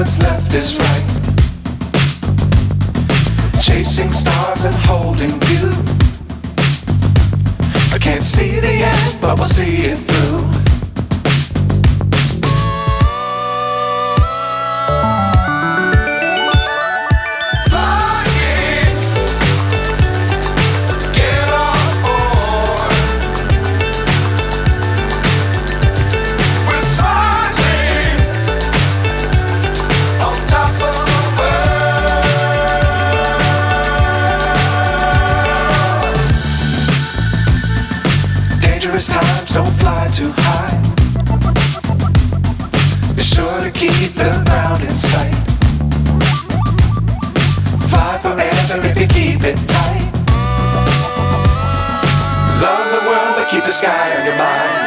what's left is right. Chasing stars and holding you. I can't see the end, but we'll see it through. Times don't fly too high. Be sure to keep the ground in sight. Fly forever if you keep it tight. Love the world but keep the sky on your mind.